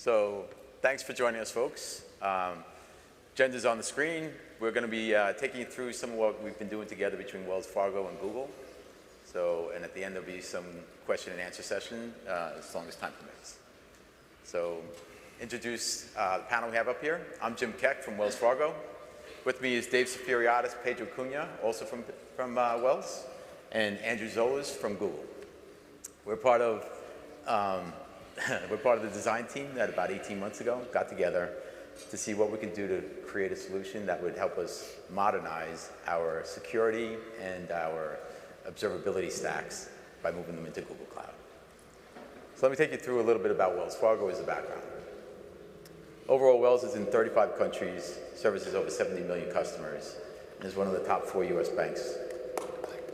So thanks for joining us, folks. Agenda's on the screen. We're going to be taking you through some of what we've been doing together between Wells Fargo and Google. So, and at the end, there'll be some question and answer session, as long as time permits. So, introduce the panel we have up here. I'm Jim Keck from Wells Fargo. With me is Dave Safiriadis, Pedro Cunha, also from Wells, and Andrew Zolas from Google. We're part of the design team that about 18 months ago got together to see what we could do to create a solution that would help us modernize our security and our observability stacks by moving them into Google Cloud. So let me take you through a little bit about Wells Fargo as a background. Overall, Wells is in 35 countries, services over 70 million customers, and is one of the top 4 US banks.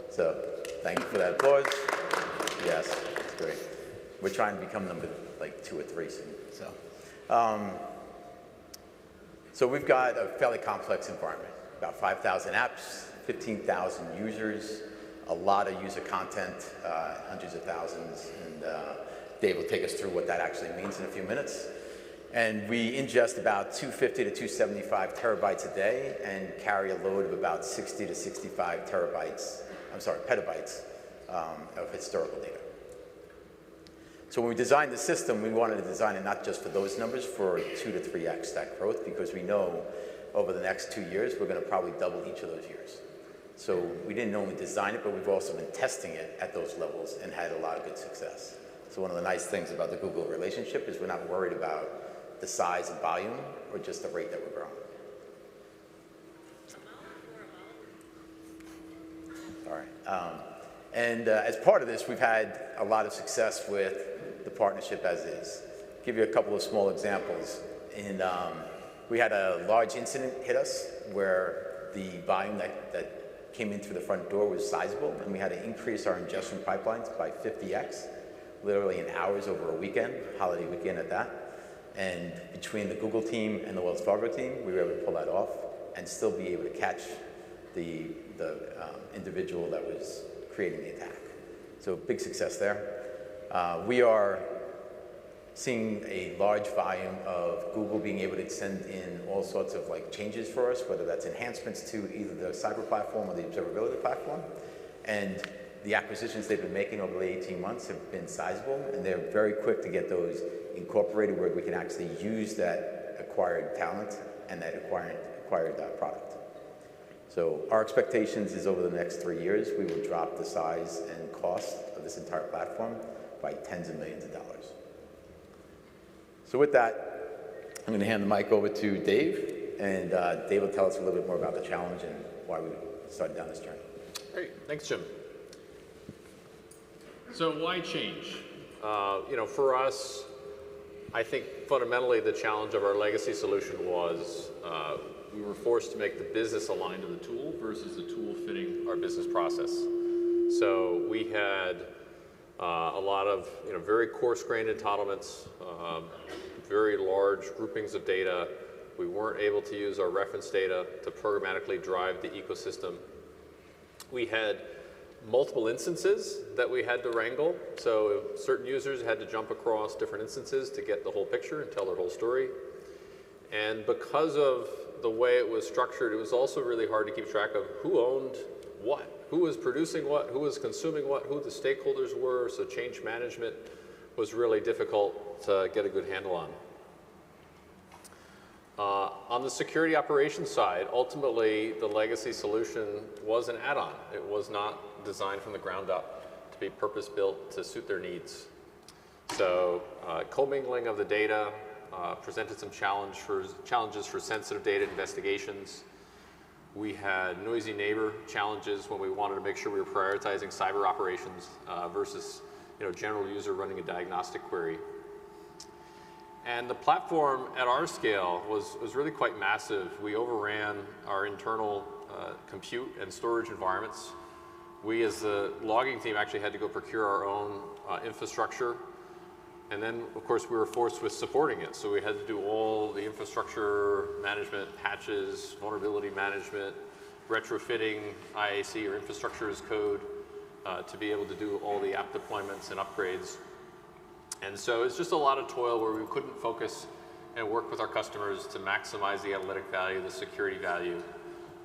So thank you for that applause. Yes, it's great. We're trying to become number like 2 or 3 soon. So we've got a fairly complex environment, about 5,000 apps, 15,000 users, a lot of user content, hundreds of thousands, and Dave will take us through what that actually means in a few minutes. And we ingest about 250 to 275 terabytes a day and carry a load of about 60 to 65 petabytes of historical data. So when we designed the system, we wanted to design it not just for those numbers, for 2 to 3x that growth, because we know over the next 2 years, we're going to probably double each of those years. So we didn't only design it, but we've also been testing it at those levels and had a lot of good success. So one of the nice things about the Google relationship is we're not worried about the size and volume or just the rate that we're growing. All right. And as part of this, we've had a lot of success with the partnership as is. I'll give you a couple of small examples. We had a large incident hit us where the volume that came in through the front door was sizable, and we had to increase our ingestion pipelines by 50x, literally in hours over a weekend, holiday weekend at that. And between the Google team and the Wells Fargo team, we were able to pull that off and still be able to catch the individual that was creating the attack. So big success there. We are seeing a large volume of Google being able to send in all sorts of changes for us, whether that's enhancements to either the cyber platform or the observability platform. And the acquisitions they've been making over the 18 months have been sizable, and they're very quick to get those incorporated where we can actually use that acquired talent and that acquired product. So our expectations is over the next 3 years, we will drop the size and cost of this entire platform by tens of millions of dollars. So with that, I'm going to hand the mic over to Dave, and Dave will tell us a little bit more about the challenge and why we started down this journey. Great, thanks, Jim. So why change? For us, I think fundamentally the challenge of our legacy solution was we were forced to make the business aligned to the tool versus the tool fitting our business process. So we had a lot of very coarse-grained entitlements, very large groupings of data. We weren't able to use our reference data to programmatically drive the ecosystem. We had multiple instances that we had to wrangle. So certain users had to jump across different instances to get the whole picture and tell their whole story. And because of the way it was structured, it was also really hard to keep track of who owned what, who was producing what, who was consuming what, who the stakeholders were. So change management was really difficult to get a good handle on. On the security operations side, ultimately the legacy solution was an add-on. It was not designed from the ground up to be purpose-built to suit their needs. So commingling of the data presented some challenges for sensitive data investigations. We had noisy neighbor challenges when we wanted to make sure we were prioritizing cyber operations versus general user running a diagnostic query. And the platform at our scale was really quite massive. We overran our internal compute and storage environments. We as the logging team actually had to go procure our own infrastructure. And then, of course, we were forced with supporting it. So we had to do all the infrastructure management, patches, vulnerability management, retrofitting IAC or infrastructure as code to be able to do all the app deployments and upgrades. And so it's just a lot of toil where we couldn't focus and work with our customers to maximize the analytic value, the security value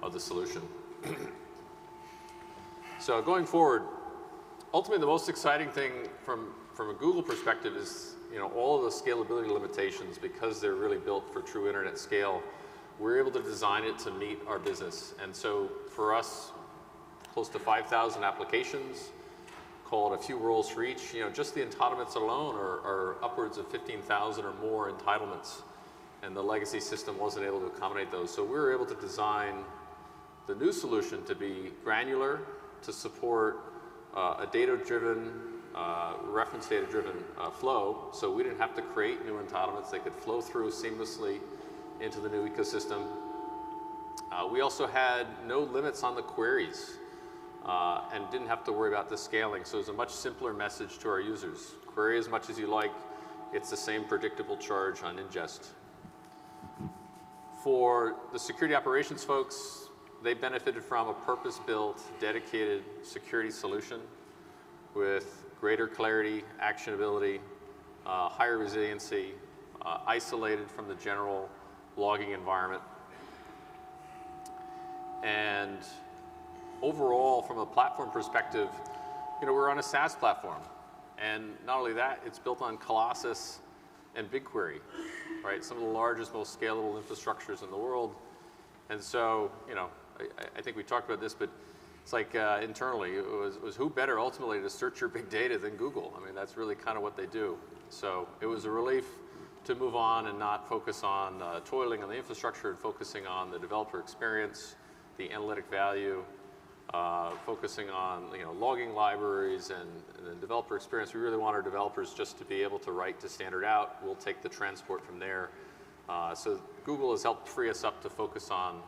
of the solution. So going forward, ultimately the most exciting thing from a Google perspective is, all of the scalability limitations, because they're really built for true internet scale, we're able to design it to meet our business. And so for us, close to 5,000 applications, call it a few roles for each. Just the entitlements alone are upwards of 15,000 or more entitlements, and the legacy system wasn't able to accommodate those. So we were able to design the new solution to be granular, to support a data-driven, reference data-driven flow, so we didn't have to create new entitlements. They could flow through seamlessly into the new ecosystem. We also had no limits on the queries, and didn't have to worry about the scaling. So it was a much simpler message to our users. Query as much as you like. It's the same predictable charge on ingest. For the security operations folks, they benefited from a purpose-built, dedicated security solution with greater clarity, actionability, higher resiliency, isolated from the general logging environment. And overall, from a platform perspective, we're on a SaaS platform. And not only that, it's built on Colossus and BigQuery, right? Some of the largest, most scalable infrastructures in the world. And so, I think we talked about this, but it's like internally, it was who better ultimately to search your big data than Google? I mean, that's really kind of what they do. So it was a relief to move on and not focus on toiling on the infrastructure and focusing on the developer experience, the analytic value, focusing on logging libraries and the developer experience. We really want our developers just to be able to write to standard out. We'll take the transport from there. So Google has helped free us up to focus on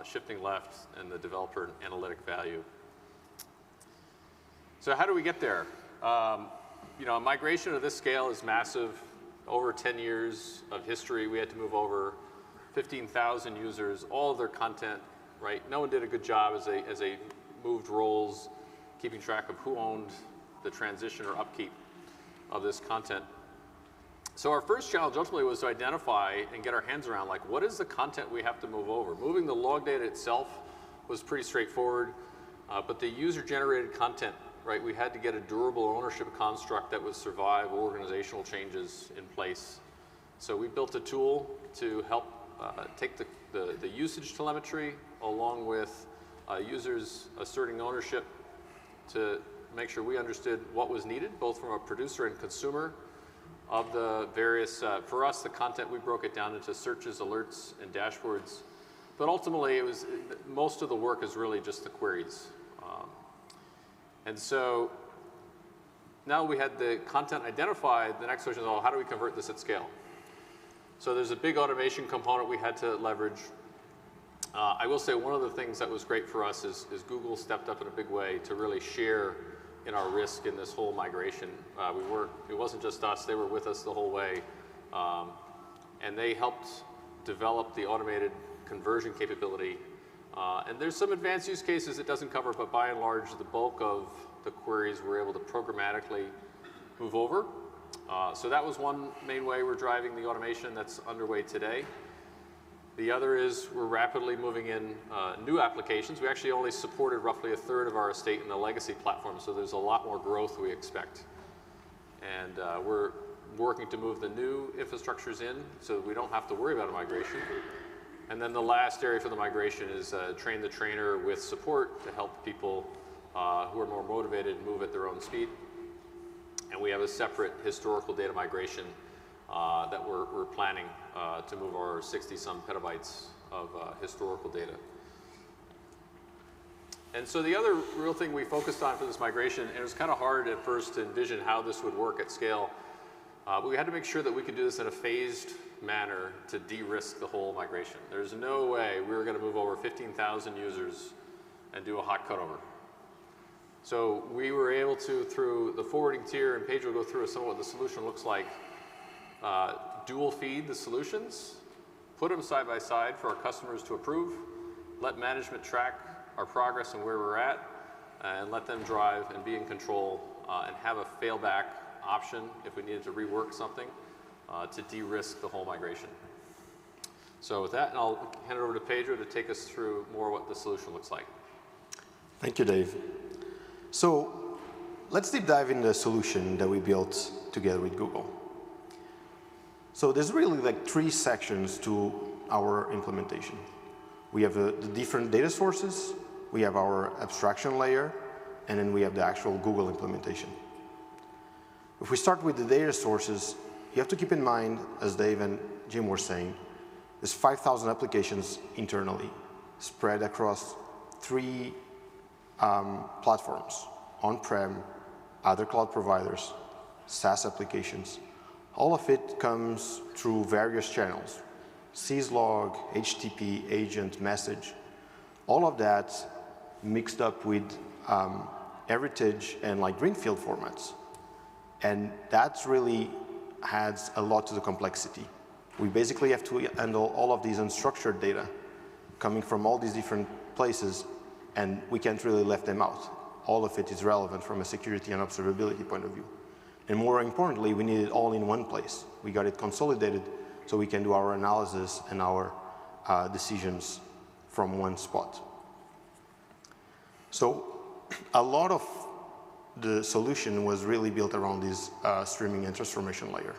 shifting left and the developer analytic value. So how do we get there? A migration of this scale is massive. Over 10 years of history, we had to move over 15,000 users, all of their content, right? No one did a good job as they moved roles, keeping track of who owned the transition or upkeep of this content. So our first challenge ultimately was to identify and get our hands around, like, what is the content we have to move over? Moving the log data itself was pretty straightforward, but the user-generated content, right, we had to get a durable ownership construct that would survive organizational changes in place. So we built a tool to help take the usage telemetry along with users asserting ownership to make sure we understood what was needed, both from a producer and consumer of the various, for us, the content, we broke it down into searches, alerts, and dashboards. But ultimately, most of the work is really just the queries. And so now we had the content identified, the next question is, how do we convert this at scale? So there's a big automation component we had to leverage. I will say one of the things that was great for us is Google stepped up in a big way to really share in our risk in this whole migration. It wasn't just us, they were with us the whole way. And they helped develop the automated conversion capability. And there's some advanced use cases it doesn't cover, but by and large, the bulk of the queries we're able to programmatically move over. So that was one main way we're driving the automation that's underway today. The other is we're rapidly moving in new applications. We actually only supported roughly a third of our estate in the legacy platform, so there's a lot more growth we expect. And we're working to move the new infrastructures in so that we don't have to worry about a migration. And then the last area for the migration is train the trainer with support to help people who are more motivated move at their own speed. And we have a separate historical data migration that we're planning to move our 60-some petabytes of historical data. And so the other real thing we focused on for this migration, and it was kind of hard at first to envision how this would work at scale, but we had to make sure that we could do this in a phased manner to de-risk the whole migration. There's no way we were going to move over 15,000 users and do a hot cutover. So we were able to, through the forwarding tier, and Paige will go through some of what the solution looks like, dual feed the solutions, put them side by side for our customers to approve, let management track our progress and where we're at, and let them drive and be in control and have a failback option if we needed to rework something to de-risk the whole migration. So with that, I'll hand it over to Pedro to take us through more what the solution looks like. Thank you, Dave. So let's deep dive in the solution that we built together with Google. So there's really like 3 sections to our implementation. We have the different data sources, we have our abstraction layer, and then we have the actual Google implementation. If we start with the data sources, you have to keep in mind, as Dave and Jim were saying, there's 5,000 applications internally spread across 3 platforms: on-prem, other cloud providers, SaaS applications. All of it comes through various channels: syslog, HTTP, agent, message. All of that mixed up with heritage and like greenfield formats. And that really adds a lot to the complexity. We basically have to handle all of these unstructured data coming from all these different places, and we can't really leave them out. All of it is relevant from a security and observability point of view. And more importantly, we need it all in one place. We got it consolidated so we can do our analysis and our decisions from one spot. So a lot of the solution was really built around this streaming and transformation layer.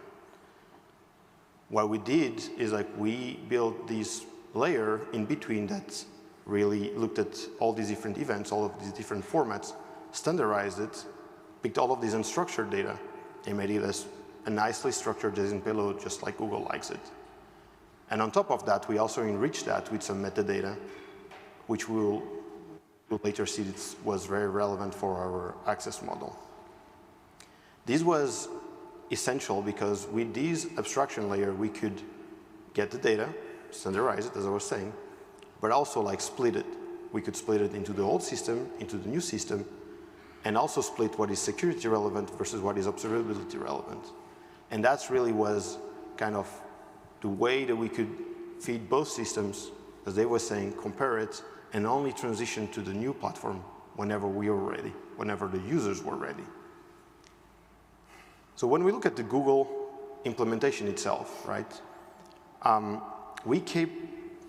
What we did is like we built this layer in between that really looked at all these different events, all of these different formats, standardized it, picked all of these unstructured data, and made it as a nicely structured JSON payload, just like Google likes it. And on top of that, we also enriched that with some metadata, which we'll later see was very relevant for our access model. This was essential because with this abstraction layer, we could get the data, standardize it, as I was saying, but also like split it. We could split it into the old system, into the new system, and also split what is security relevant versus what is observability relevant. And that's really was kind of the way that we could feed both systems, as they were saying, compare it, and only transition to the new platform whenever we were ready, whenever the users were ready. So when we look at the Google implementation itself, right, we keep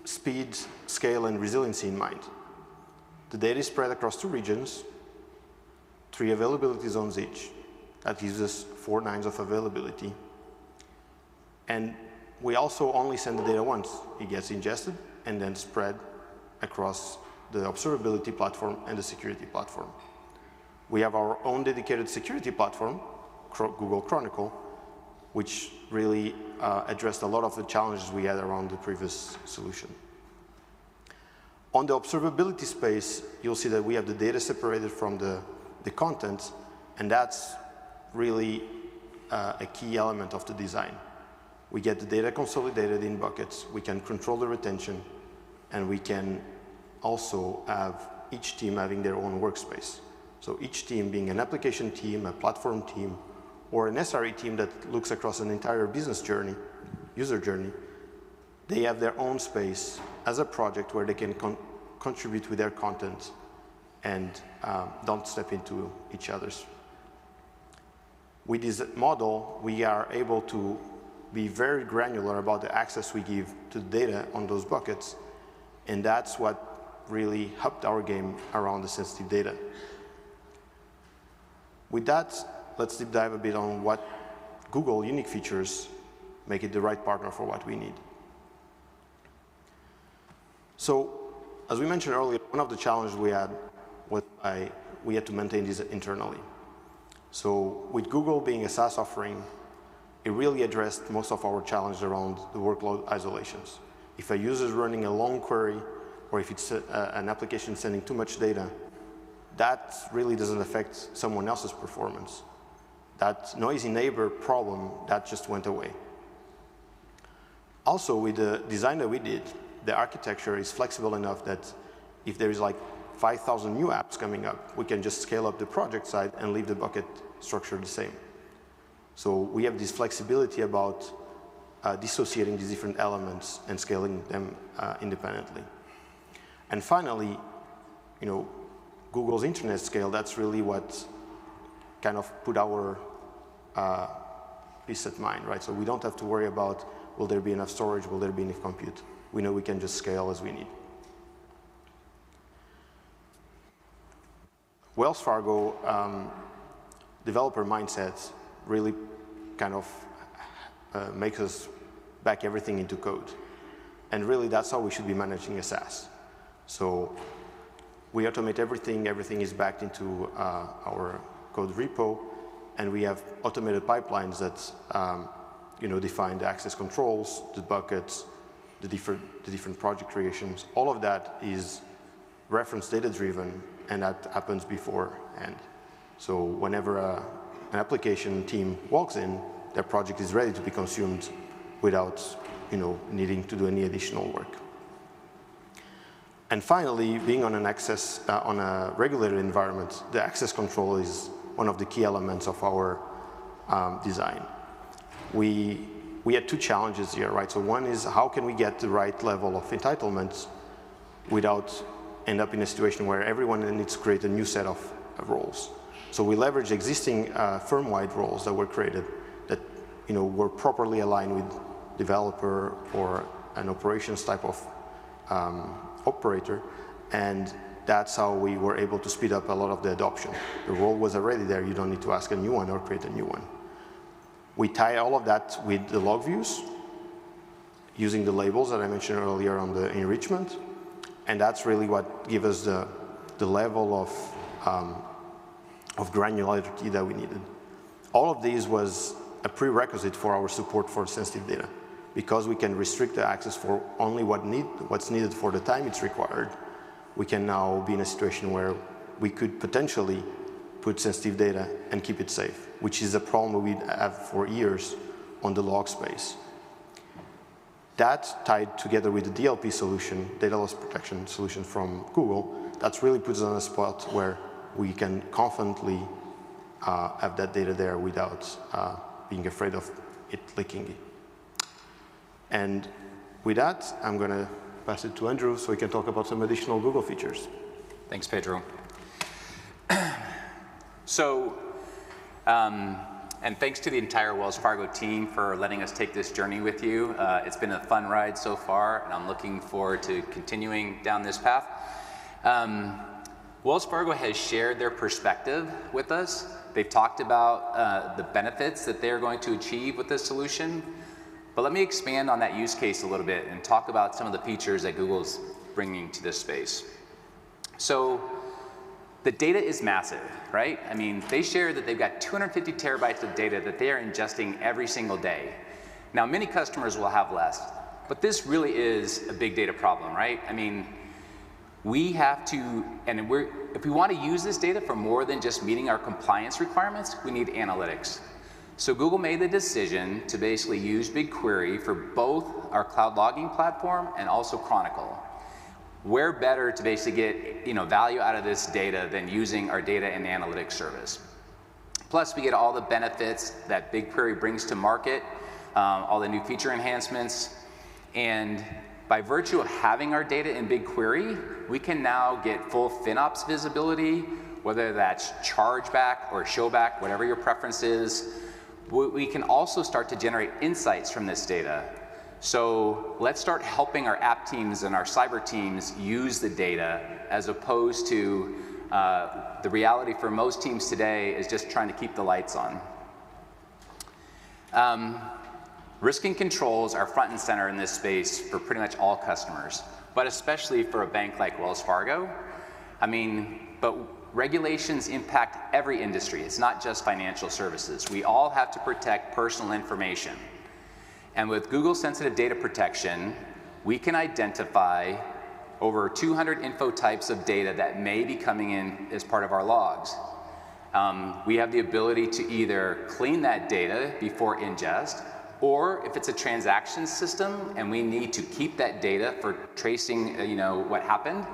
speed, scale, and resiliency in mind. The data is spread across 2 regions, 3 availability zones each. That gives us 4 nines of availability. And we also only send the data once. It gets ingested and then spread across the observability platform and the security platform. We have our own dedicated security platform, Google Chronicle, which really addressed a lot of the challenges we had around the previous solution. On the observability space, you'll see that we have the data separated from the content, and that's really a key element of the design. We get the data consolidated in buckets, we can control the retention, and we can also have each team having their own workspace. So each team being an application team, a platform team, or an SRE team that looks across an entire business journey, user journey, they have their own space as a project where they can contribute with their content and don't step into each other's. With this model, we are able to be very granular about the access we give to the data on those buckets, and that's what really helped our game around the sensitive data. With that, let's deep dive a bit on what Google unique features make it the right partner for what we need. So, as we mentioned earlier, one of the challenges we had was we had to maintain this internally. So, with Google being a SaaS offering, it really addressed most of our challenges around the workload isolations. If a user is running a long query, or if it's an application sending too much data, that really doesn't affect someone else's performance. That noisy neighbor problem, that just went away. Also, with the design that we did, the architecture is flexible enough that if there is like 5,000 new apps coming up, we can just scale up the project side and leave the bucket structure the same. So we have this flexibility about dissociating these different elements and scaling them independently. And finally, you know, Google's internet scale, that's really what kind of put our peace of mind, right? So we don't have to worry about, will there be enough storage, will there be enough compute? We know we can just scale as we need. Wells Fargo developer mindset really kind of makes us back everything into code. And really, that's how we should be managing a SaaS. So we automate everything. Everything is backed into our code repo. And we have automated pipelines that define the access controls, the buckets, the different project creations. All of that is reference data driven, and that happens beforehand. So whenever an application team walks in, their project is ready to be consumed without needing to do any additional work. And finally, being on on a regulated environment, the access control is one of the key elements of our design. We had two challenges here, right? So one is, how can we get the right level of entitlements without end up in a situation where everyone needs to create a new set of roles? So we leverage existing firm-wide roles that were created that were properly aligned with developer or an operations type of operator, and that's how we were able to speed up a lot of the adoption. The role was already there. You don't need to ask a new one or create a new one. We tie all of that with the log views using the labels that I mentioned earlier on the enrichment, and that's really what gives us the level of granularity that we needed. All of these was a prerequisite for our support for sensitive data. Because we can restrict the access for only what's needed for the time it's required, we can now be in a situation where we could potentially put sensitive data and keep it safe, which is a problem we have for years on the log space. That tied together with the DLP solution, data loss protection solution from Google, that really puts us on a spot where we can confidently have that data there without being afraid of it leaking. And with that, I'm going to pass it to Andrew so he can talk about some additional Google features. Thanks, Pedro. So, and thanks to the entire Wells Fargo team for letting us take this journey with you. It's been a fun ride so far, and I'm looking forward to continuing down this path. Wells Fargo has shared their perspective with us. They've talked about the benefits that they're going to achieve with this solution. But let me expand on that use case a little bit and talk about some of the features that Google's bringing to this space. So the data is massive, right? I mean, they share that they've got 250 terabytes of data that they are ingesting every single day. Now, many customers will have less, but this really is a big data problem, right? I mean, we have to, and if we want to use this data for more than just meeting our compliance requirements, we need analytics. So Google made the decision to basically use BigQuery for both our cloud logging platform and also Chronicle. Where better to basically get value out of this data than using our data and analytics service. Plus, we get all the benefits that BigQuery brings to market, all the new feature enhancements, and by virtue of having our data in BigQuery, we can now get full FinOps visibility, whether that's chargeback or showback, whatever your preference is. We can also start to generate insights from this data. So let's start helping our app teams and our cyber teams use the data, as opposed to the reality for most teams today is just trying to keep the lights on. Risk and controls are front and center in this space for pretty much all customers, but especially for a bank like Wells Fargo. I mean, but regulations impact every industry. It's not just financial services. We all have to protect personal information. And with Google Sensitive Data Protection, we can identify over 200 info types of data that may be coming in as part of our logs. We have the ability to either clean that data before ingest, or if it's a transaction system and we need to keep that data for tracing what happened,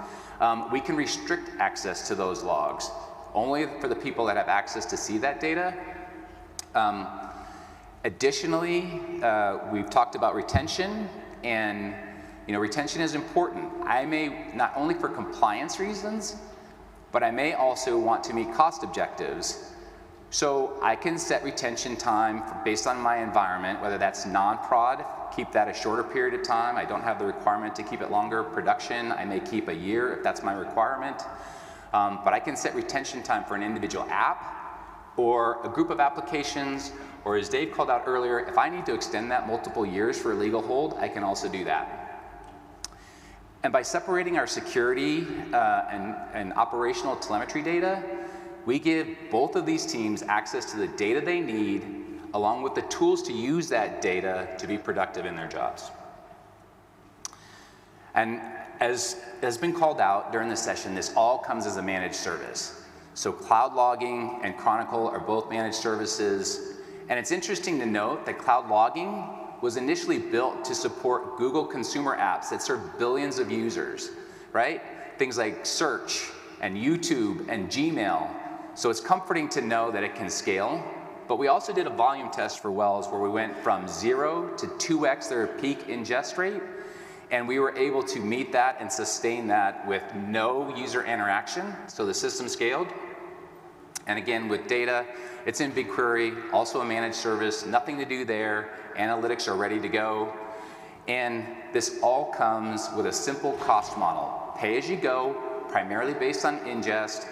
we can restrict access to those logs, only for the people that have access to see that data. Additionally, we've talked about retention, and retention is important. I may, not only for compliance reasons, but I may also want to meet cost objectives. So I can set retention time based on my environment, whether that's non-prod, keep that a shorter period of time. I don't have the requirement to keep it longer. Production, I may keep a year if that's my requirement. But I can set retention time for an individual app or a group of applications, or as Dave called out earlier, if I need to extend that multiple years for a legal hold, I can also do that. And by separating our security and operational telemetry data, we give both of these teams access to the data they need, along with the tools to use that data to be productive in their jobs. And as has been called out during this session, this all comes as a managed service. So Cloud Logging and Chronicle are both managed services. And it's interesting to note that Cloud Logging was initially built to support Google consumer apps that serve billions of users, right? Things like search and YouTube and Gmail. So it's comforting to know that it can scale. But we also did a volume test for Wells where we went from 0 to 2x their peak ingest rate. And we were able to meet that and sustain that with no user interaction. So the system scaled. And again, with data, it's in BigQuery, also a managed service, nothing to do there. Analytics are ready to go. And this all comes with a simple cost model. Pay as you go, primarily based on ingest.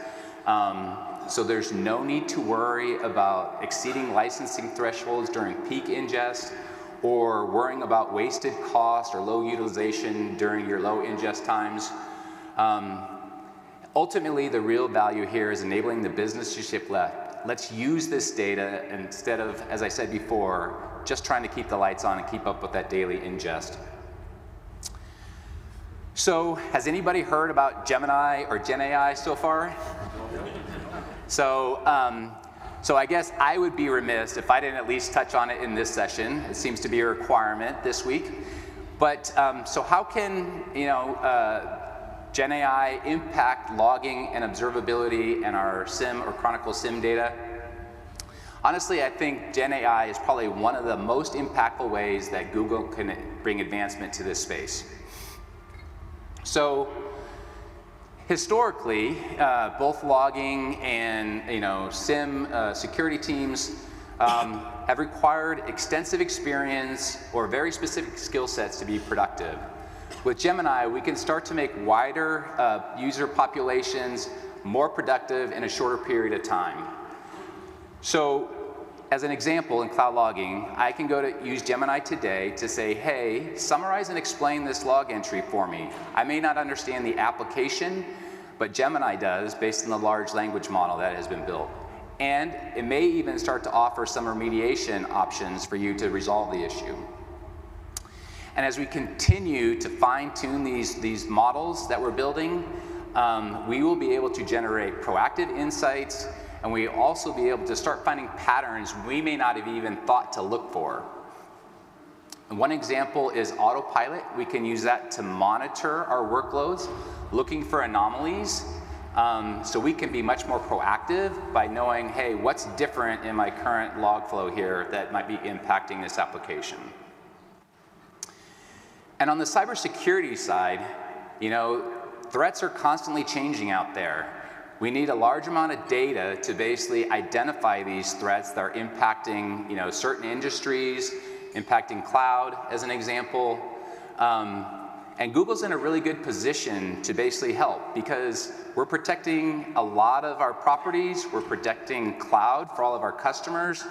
So there's no need to worry about exceeding licensing thresholds during peak ingest or worrying about wasted cost or low utilization during your low ingest times. Ultimately, the real value here is enabling the business to ship left. Let's use this data instead of, as I said before, just trying to keep the lights on and keep up with that daily ingest. So, has anybody heard about Gemini or GenAI so far? So I guess I would be remiss if I didn't at least touch on it in this session. It seems to be a requirement this week. But so how can GenAI impact logging and observability and our SIM or Chronicle SIM data? Honestly, I think GenAI is probably one of the most impactful ways that Google can bring advancement to this space. So historically, both logging and SIM security teams have required extensive experience or very specific skill sets to be productive. With Gemini, we can start to make wider user populations more productive in a shorter period of time. So, as an example, in Cloud Logging, I can go to use Gemini today to say, hey, summarize and explain this log entry for me. I may not understand the application, but Gemini does based on the large language model that has been built. And it may even start to offer some remediation options for you to resolve the issue. And as we continue to fine-tune these models that we're building, we will be able to generate proactive insights, and we also be able to start finding patterns we may not have even thought to look for. And one example is autopilot. We can use that to monitor our workloads, looking for anomalies, so we can be much more proactive by knowing, hey, what's different in my current log flow here that might be impacting this application. And on the cybersecurity side, threats are constantly changing out there. We need a large amount of data to basically identify these threats that are impacting, certain industries, impacting cloud, as an example. And Google's in a really good position to basically help because we're protecting a lot of our properties, we're protecting cloud for all of our customers,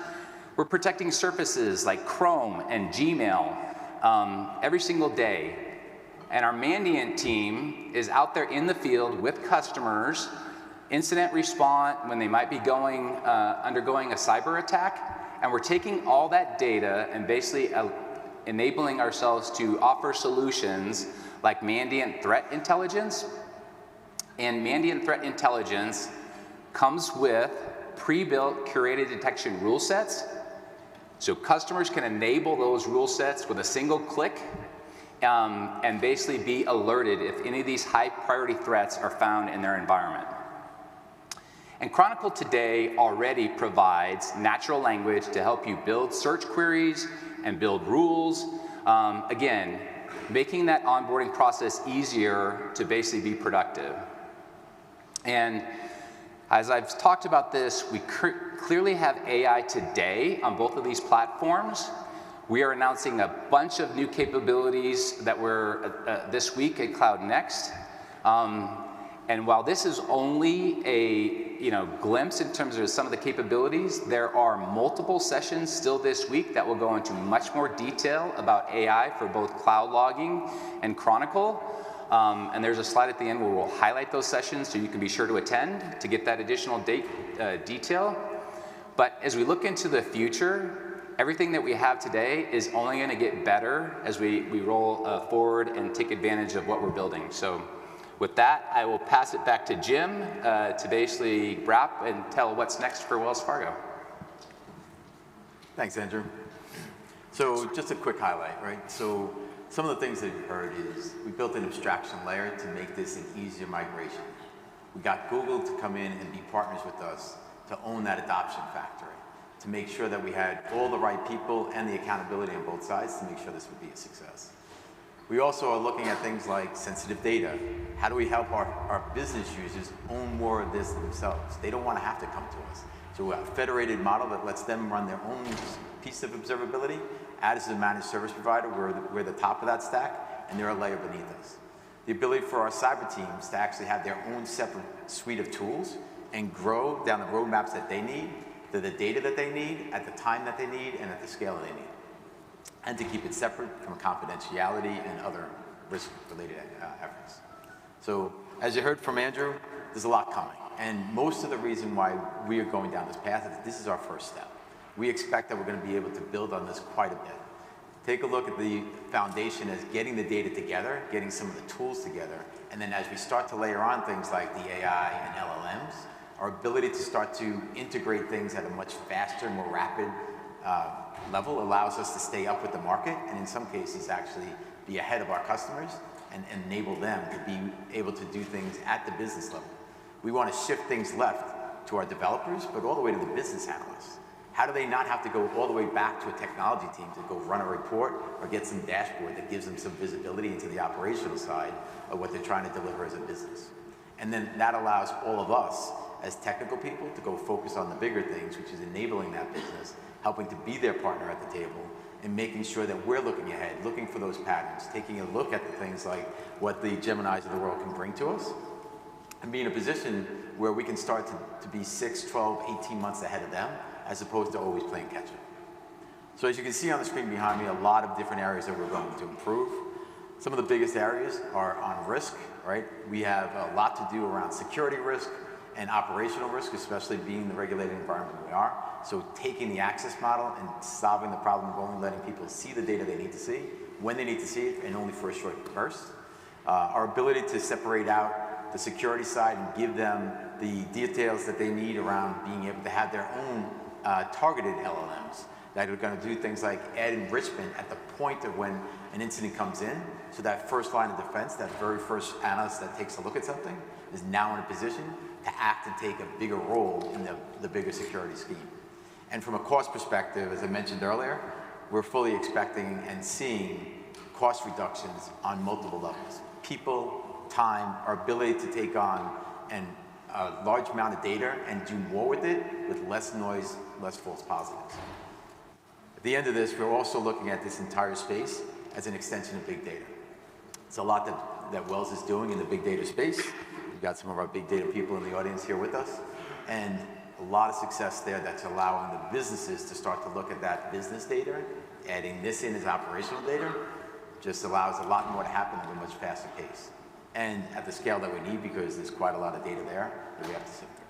we're protecting surfaces like Chrome and Gmail every single day. And our Mandiant team is out there in the field with customers, incident response when they might be undergoing a cyber attack, and we're taking all that data and basically enabling ourselves to offer solutions like Mandiant Threat Intelligence. And Mandiant Threat Intelligence comes with pre-built curated detection rule sets. So customers can enable those rule sets with a single click and basically be alerted if any of these high priority threats are found in their environment. And Chronicle today already provides natural language to help you build search queries and build rules. Again, making that onboarding process easier to basically be productive. And As I've talked about this, we clearly have AI today on both of these platforms. We are announcing a bunch of new capabilities that were this week at Cloud Next. And while this is only a glimpse in terms of some of the capabilities, there are multiple sessions still this week that will go into much more detail about AI for both cloud logging and Chronicle. And there's a slide at the end where we'll highlight those sessions so you can be sure to attend to get that additional detail. But as we look into the future, everything that we have today is only going to get better as we roll forward and take advantage of what we're building. So with that, I will pass it back to Jim to basically wrap and tell what's next for Wells Fargo. Thanks, Andrew. So just a quick highlight, right? So some of the things that you've heard is we built an abstraction layer to make this an easier migration. We got Google to come in and be partners with us to own that adoption factory, to make sure that we had all the right people and the accountability on both sides to make sure this would be a success. We also are looking at things like sensitive data. How do we help our business users own more of this themselves? They don't want to have to come to us. So a federated model that lets them run their own piece of observability. As a managed service provider, we're the top of that stack, and they're a layer beneath us. The ability for our cyber teams to actually have their own separate suite of tools and grow down the roadmaps that they need, to the data that they need, at the time that they need, and at the scale that they need. And to keep it separate from confidentiality and other risk-related efforts. So, as you heard from Andrew, there's a lot coming. And most of the reason why we are going down this path is this is our first step. We expect that we're going to be able to build on this quite a bit. Take a look at the foundation as getting the data together, getting some of the tools together, and then as we start to layer on things like the AI and LLMs, our ability to start to integrate things at a much faster, more rapid level allows us to stay up with the market, and in some cases actually be ahead of our customers and enable them to be able to do things at the business level. We want to shift things left to our developers, but all the way to the business analysts. How do they not have to go all the way back to a technology team to go run a report or get some dashboard that gives them some visibility into the operational side of what they're trying to deliver as a business? And then that allows all of us as technical people to go focus on the bigger things, which is enabling that business, helping to be their partner at the table, and making sure that we're looking ahead, looking for those patterns, taking a look at the things like what the Geminis of the world can bring to us, and be in a position where we can start to be 6, 12, 18 months ahead of them, as opposed to always playing catch up. So as you can see on the screen behind me, a lot of different areas that we're going to improve. Some of the biggest areas are on risk, right? We have a lot to do around security risk and operational risk, especially being the regulated environment we are. So taking the access model and solving the problem of only letting people see the data they need to see, when they need to see it, and only for a short burst. Our ability to separate out the security side and give them the details that they need around being able to have their own targeted LLMs that are going to do things like add enrichment at the point of when an incident comes in, so that first line of defense, that very first analyst that takes a look at something, is now in a position to act and take a bigger role in the bigger security scheme. And from a cost perspective, as I mentioned earlier, we're fully expecting and seeing cost reductions on multiple levels. People, time, our ability to take on a large amount of data and do more with it with less noise, less false positives. At the end of this, we're also looking at this entire space as an extension of big data. It's a lot that Wells is doing in the big data space. We've got some of our big data people in the audience here with us, and a lot of success there that's allowing the businesses to start to look at that business data. Adding this in as operational data just allows a lot more to happen at a much faster pace. And at the scale that we need, because there's quite a lot of data there that we have to sift through.